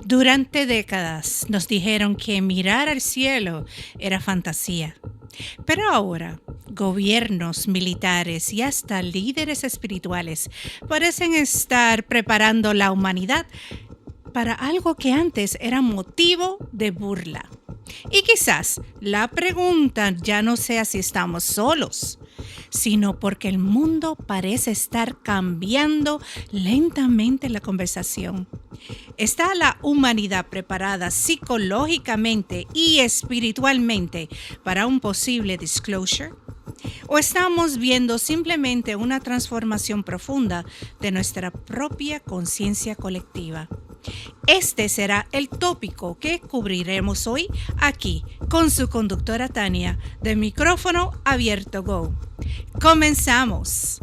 Durante décadas nos dijeron que mirar al cielo era fantasía. Pero ahora, gobiernos, militares y hasta líderes espirituales parecen estar preparando la humanidad para algo que antes era motivo de burla. Y quizás la pregunta ya no sea si estamos solos, sino porque el mundo parece estar cambiando lentamente la conversación. ¿Está la humanidad preparada psicológicamente y espiritualmente para un posible disclosure? ¿O estamos viendo simplemente una transformación profunda de nuestra propia conciencia colectiva? Este será el tópico que cubriremos hoy aquí con su conductora Tania de Micrófono Abierto Go. ¡Comenzamos!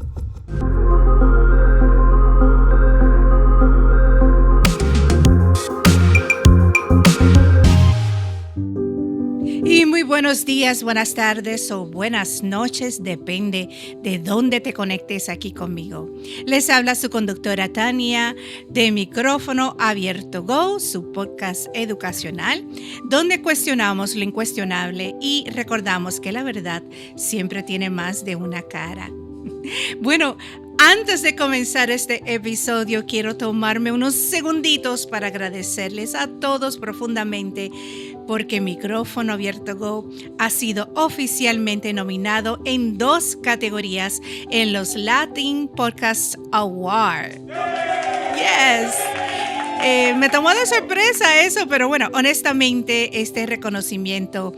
Y muy buenos días, buenas tardes o buenas noches, depende de dónde te conectes aquí conmigo. Les habla su conductora Tania de Micrófono Abierto Go, su podcast educacional, donde cuestionamos lo incuestionable y recordamos que la verdad siempre tiene más de una cara. Bueno, antes de comenzar este episodio, quiero tomarme unos segunditos para agradecerles a todos profundamente porque Micrófono Abierto Go ha sido oficialmente nominado en 2 categorías en los Latin Podcast Awards. Yes. Me tomó de sorpresa eso, pero bueno, honestamente este reconocimiento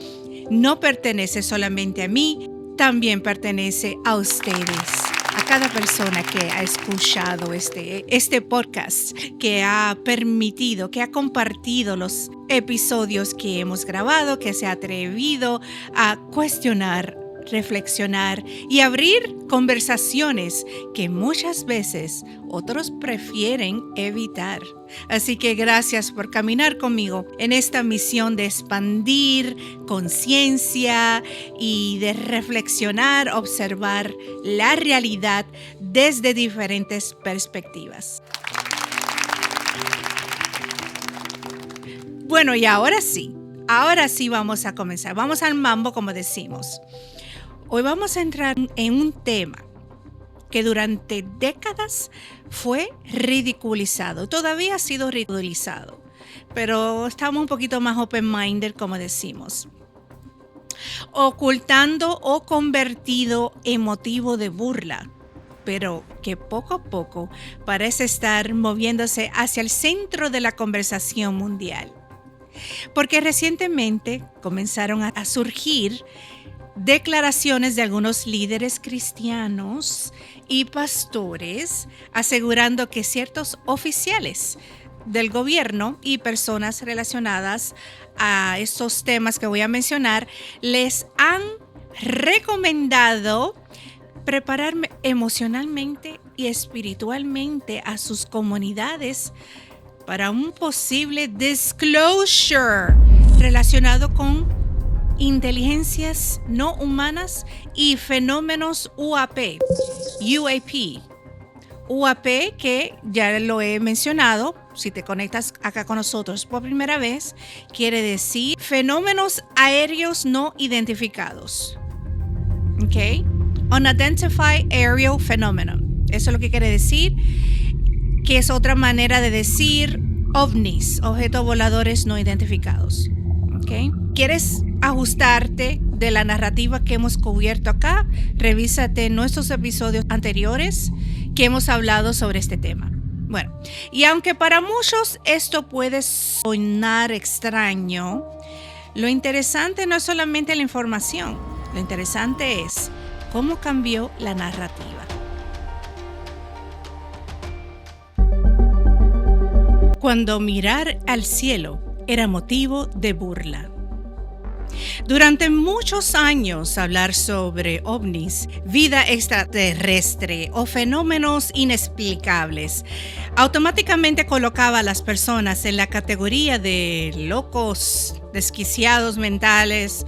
no pertenece solamente a mí, también pertenece a ustedes. A cada persona que ha escuchado este podcast, que ha permitido, que ha compartido los episodios que hemos grabado, que se ha atrevido a cuestionar, reflexionar y abrir conversaciones que muchas veces otros prefieren evitar. Así que gracias por caminar conmigo en esta misión de expandir conciencia y de reflexionar, observar la realidad desde diferentes perspectivas. Bueno, y ahora sí vamos a comenzar. Vamos al mambo, como decimos. Hoy vamos a entrar en un tema que durante décadas fue ridiculizado. Todavía ha sido ridiculizado, pero estamos un poquito más open-minded, como decimos. Ocultando o convertido en motivo de burla, pero que poco a poco parece estar moviéndose hacia el centro de la conversación mundial. Porque recientemente comenzaron a surgir declaraciones de algunos líderes cristianos y pastores asegurando que ciertos oficiales del gobierno y personas relacionadas a estos temas que voy a mencionar les han recomendado preparar emocionalmente y espiritualmente a sus comunidades para un posible disclosure relacionado con inteligencias no humanas y fenómenos UAP, que ya lo he mencionado, si te conectas acá con nosotros por primera vez, quiere decir fenómenos aéreos no identificados. ¿Ok? Unidentified Aerial Phenomenon. Eso es lo que quiere decir, que es otra manera de decir ovnis, objetos voladores no identificados. ¿Ok? ¿Quieres ajustarte de la narrativa que hemos cubierto acá? Revísate nuestros episodios anteriores que hemos hablado sobre este tema. Bueno, y aunque para muchos esto puede sonar extraño, lo interesante no es solamente la información, lo interesante es cómo cambió la narrativa. Cuando mirar al cielo era motivo de burla. Durante muchos años hablar sobre ovnis, vida extraterrestre o fenómenos inexplicables automáticamente colocaba a las personas en la categoría de locos, desquiciados mentales,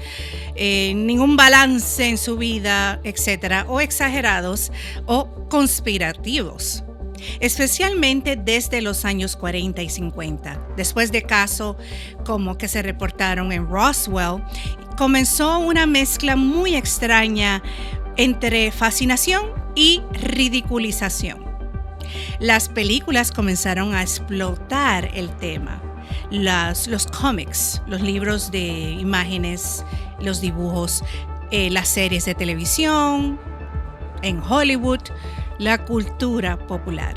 ningún balance en su vida, etc., o exagerados o conspirativos. especialmente desde los años 40 y 50. Después de casos como que se reportaron en Roswell, comenzó una mezcla muy extraña entre fascinación y ridiculización. Las películas comenzaron a explotar el tema. Los cómics, los libros de imágenes, los dibujos, las series de televisión, en Hollywood, la cultura popular.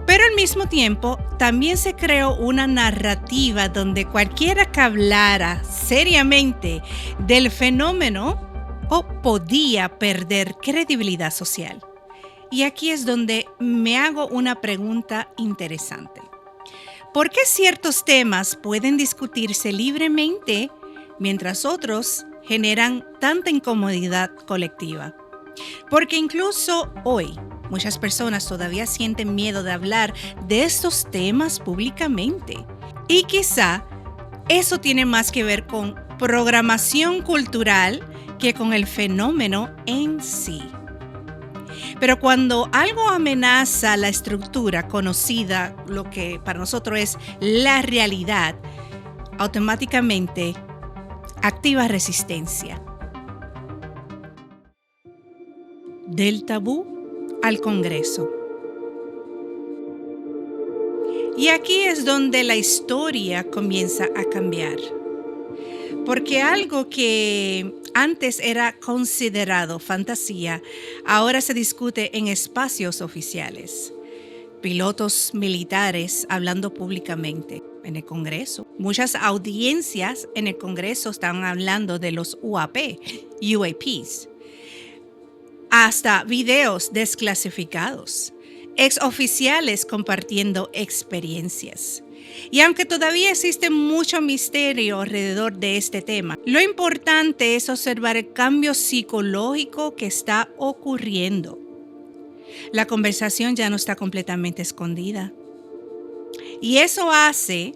Pero al mismo tiempo, también se creó una narrativa donde cualquiera que hablara seriamente del fenómeno podía perder credibilidad social. Y aquí es donde me hago una pregunta interesante. ¿Por qué ciertos temas pueden discutirse libremente mientras otros generan tanta incomodidad colectiva? Porque incluso hoy muchas personas todavía sienten miedo de hablar de estos temas públicamente. Y quizá eso tiene más que ver con programación cultural que con el fenómeno en sí. Pero cuando algo amenaza la estructura conocida, lo que para nosotros es la realidad, automáticamente activa resistencia. Del tabú al Congreso. Y aquí es donde la historia comienza a cambiar. Porque algo que antes era considerado fantasía, ahora se discute en espacios oficiales. Pilotos militares hablando públicamente en el Congreso. Muchas audiencias en el Congreso están hablando de los UAPs. Hasta videos desclasificados. Exoficiales compartiendo experiencias. Y aunque todavía existe mucho misterio alrededor de este tema, lo importante es observar el cambio psicológico que está ocurriendo. La conversación ya no está completamente escondida. Y eso hace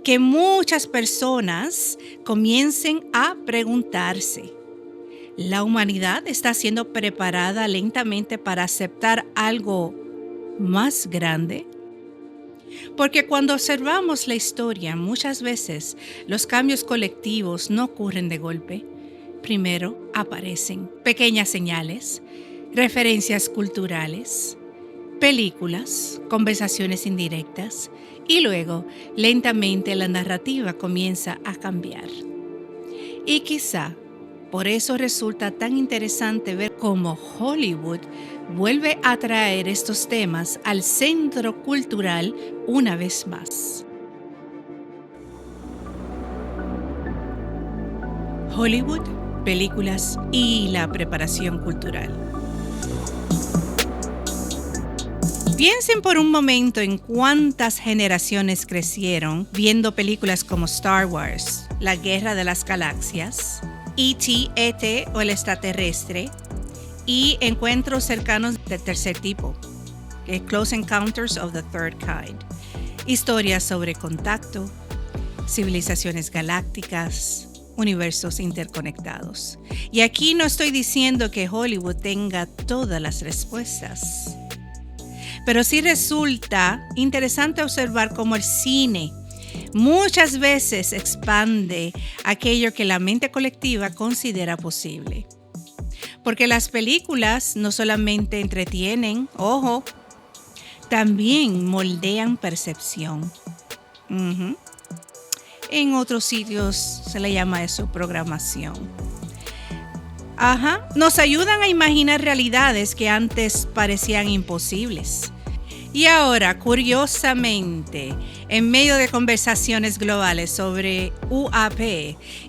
que muchas personas comiencen a preguntarse, ¿la humanidad está siendo preparada lentamente para aceptar algo más grande? Porque cuando observamos la historia, muchas veces los cambios colectivos no ocurren de golpe. Primero aparecen pequeñas señales, referencias culturales, películas, conversaciones indirectas y luego lentamente la narrativa comienza a cambiar. Y quizá por eso resulta tan interesante ver cómo Hollywood vuelve a traer estos temas al centro cultural una vez más. Hollywood, películas y la preparación cultural. Piensen por un momento en cuántas generaciones crecieron viendo películas como Star Wars, La Guerra de las Galaxias, E.T. o el extraterrestre, y encuentros cercanos del tercer tipo, Close Encounters of the Third Kind. Historias sobre contacto, civilizaciones galácticas, universos interconectados. Y aquí no estoy diciendo que Hollywood tenga todas las respuestas, pero sí resulta interesante observar cómo el cine muchas veces expande aquello que la mente colectiva considera posible. Porque las películas no solamente entretienen, ojo, también moldean percepción. En otros sitios se le llama eso programación. Nos ayudan a imaginar realidades que antes parecían imposibles. Y ahora, curiosamente, en medio de conversaciones globales sobre UAP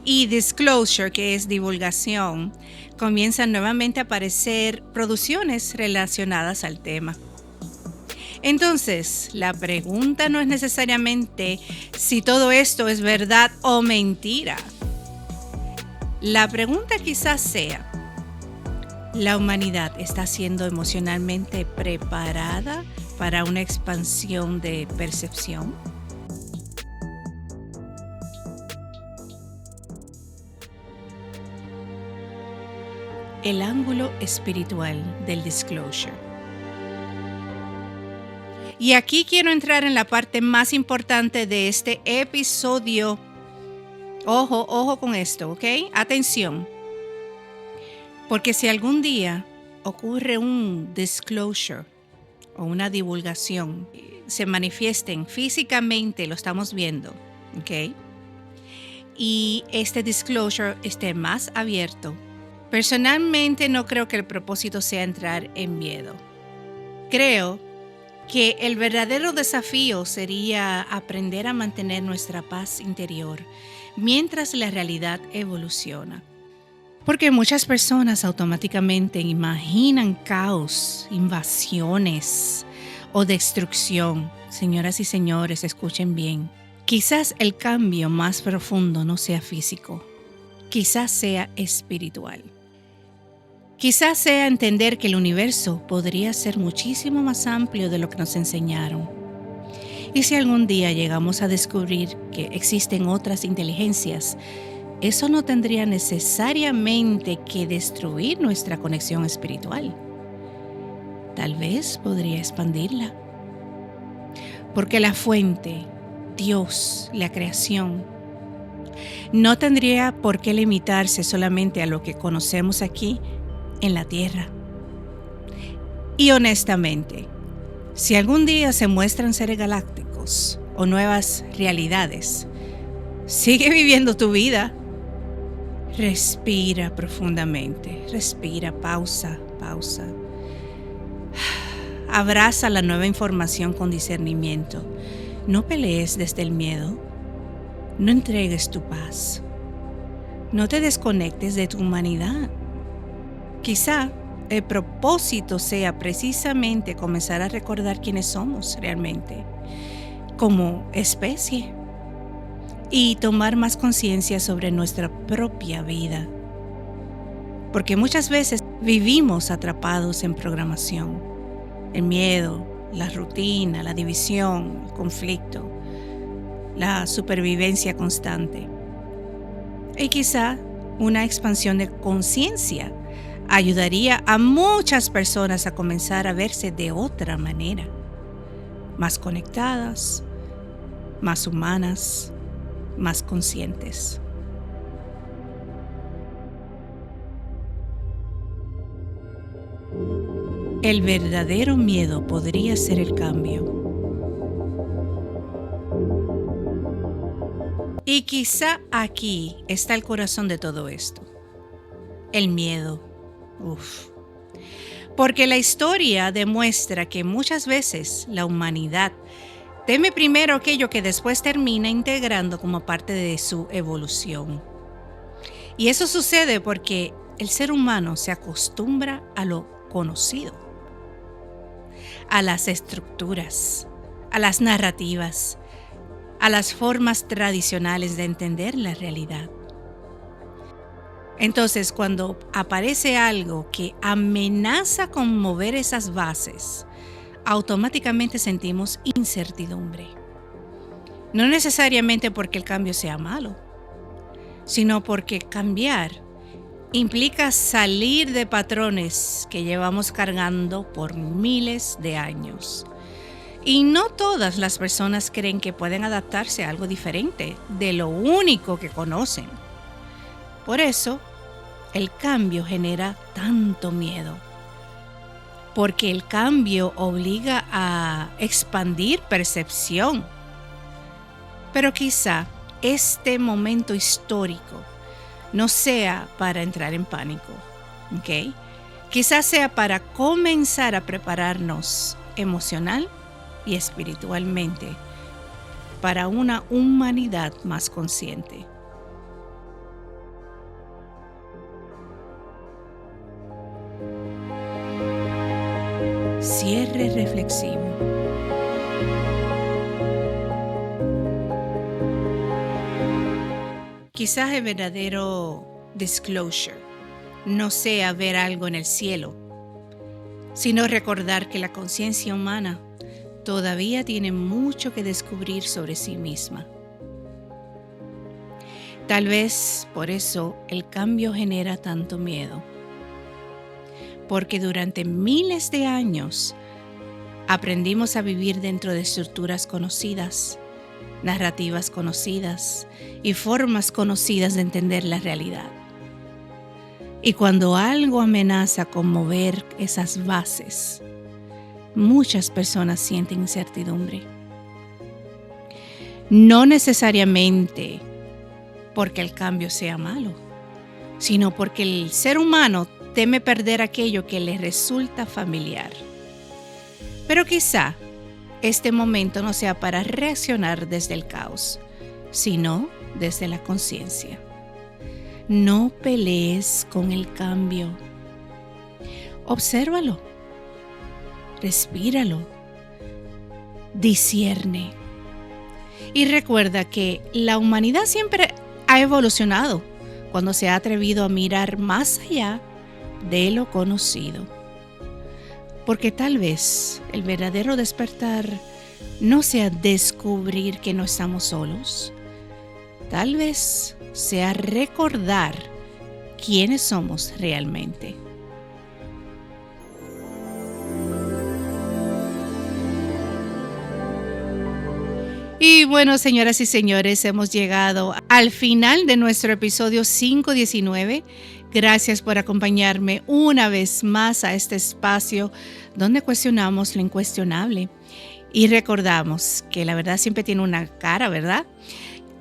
y disclosure, que es divulgación, comienzan nuevamente a aparecer producciones relacionadas al tema. Entonces, la pregunta no es necesariamente si todo esto es verdad o mentira. La pregunta quizás sea, ¿la humanidad está siendo emocionalmente preparada para una expansión de percepción? El ángulo espiritual del disclosure. Y aquí quiero entrar en la parte más importante de este episodio. Ojo, ojo con esto, ¿ok? Atención. Porque si algún día ocurre un disclosure o una divulgación, se manifiesten físicamente, lo estamos viendo, ¿ok? Y este disclosure esté más abierto. Personalmente no creo que el propósito sea entrar en miedo. Creo que el verdadero desafío sería aprender a mantener nuestra paz interior mientras la realidad evoluciona. Porque muchas personas automáticamente imaginan caos, invasiones o destrucción. Señoras y señores, escuchen bien. Quizás el cambio más profundo no sea físico, quizás sea espiritual. Quizás sea entender que el universo podría ser muchísimo más amplio de lo que nos enseñaron. Y si algún día llegamos a descubrir que existen otras inteligencias, eso no tendría necesariamente que destruir nuestra conexión espiritual. Tal vez podría expandirla. Porque la fuente, Dios, la creación, no tendría por qué limitarse solamente a lo que conocemos aquí en la Tierra. Y honestamente, si algún día se muestran seres galácticos o nuevas realidades, sigue viviendo tu vida. Respira profundamente, respira, pausa. Abraza la nueva información con discernimiento. No pelees desde el miedo. No entregues tu paz. No te desconectes de tu humanidad. Quizá el propósito sea precisamente comenzar a recordar quiénes somos realmente, como especie, y tomar más conciencia sobre nuestra propia vida. Porque muchas veces vivimos atrapados en programación, el miedo, la rutina, la división, el conflicto, la supervivencia constante. Y quizá una expansión de conciencia ayudaría a muchas personas a comenzar a verse de otra manera, más conectadas, más humanas, más conscientes. El verdadero miedo podría ser el cambio. Y quizá aquí está el corazón de todo esto. El miedo. Porque la historia demuestra que muchas veces la humanidad teme primero aquello que después termina integrando como parte de su evolución. Y eso sucede porque el ser humano se acostumbra a lo conocido, a las estructuras, a las narrativas, a las formas tradicionales de entender la realidad. Entonces, cuando aparece algo que amenaza con mover esas bases, automáticamente sentimos incertidumbre. No necesariamente porque el cambio sea malo, sino porque cambiar implica salir de patrones que llevamos cargando por miles de años. Y no todas las personas creen que pueden adaptarse a algo diferente de lo único que conocen. Por eso, el cambio genera tanto miedo. Porque el cambio obliga a expandir percepción. Pero quizá este momento histórico no sea para entrar en pánico, ¿ok? Quizás sea para comenzar a prepararnos emocional y espiritualmente para una humanidad más consciente. Cierre reflexivo. Quizás el verdadero disclosure no sea ver algo en el cielo, sino recordar que la conciencia humana todavía tiene mucho que descubrir sobre sí misma. Tal vez por eso el cambio genera tanto miedo. Porque durante miles de años Aprendimos a vivir dentro de estructuras conocidas, narrativas conocidas y formas conocidas de entender la realidad. Y cuando algo amenaza con mover esas bases, muchas personas sienten incertidumbre. No necesariamente porque el cambio sea malo, sino porque el ser humano teme perder aquello que le resulta familiar. Pero quizá este momento no sea para reaccionar desde el caos, sino desde la conciencia. No pelees con el cambio. Obsérvalo, respíralo, discierne. Y recuerda que la humanidad siempre ha evolucionado cuando se ha atrevido a mirar más allá de lo conocido. Porque tal vez el verdadero despertar no sea descubrir que no estamos solos. Tal vez sea recordar quiénes somos realmente. Y bueno, señoras y señores, hemos llegado al final de nuestro episodio 519. Gracias por acompañarme una vez más a este espacio donde cuestionamos lo incuestionable y recordamos que la verdad siempre tiene una cara, ¿verdad?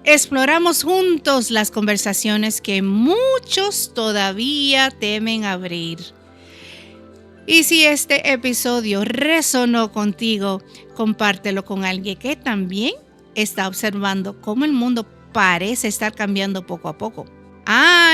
Exploramos juntos las conversaciones que muchos todavía temen abrir. Y si este episodio resonó contigo, compártelo con alguien que también está observando cómo el mundo parece estar cambiando poco a poco.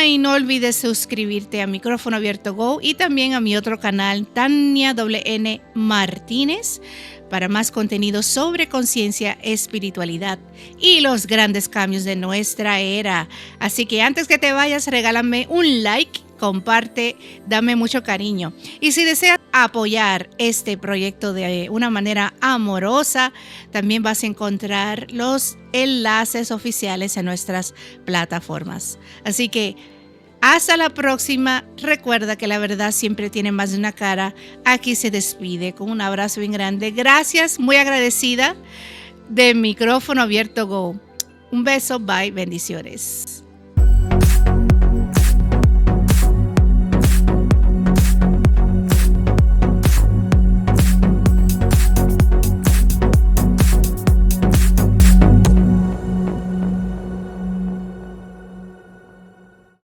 Y no olvides suscribirte a Micrófono Abierto Go y también a mi otro canal, Tania WN Martínez, para más contenido sobre conciencia, espiritualidad y los grandes cambios de nuestra era. Así que antes que te vayas, regálame un like, comparte, dame mucho cariño. Y si deseas apoyar este proyecto de una manera amorosa, también vas a encontrar los enlaces oficiales en nuestras plataformas. Así que hasta la próxima. Recuerda que la verdad siempre tiene más de una cara. Aquí se despide con un abrazo bien grande. Gracias, muy agradecida de Micrófono Abierto Go. Un beso, bye, bendiciones.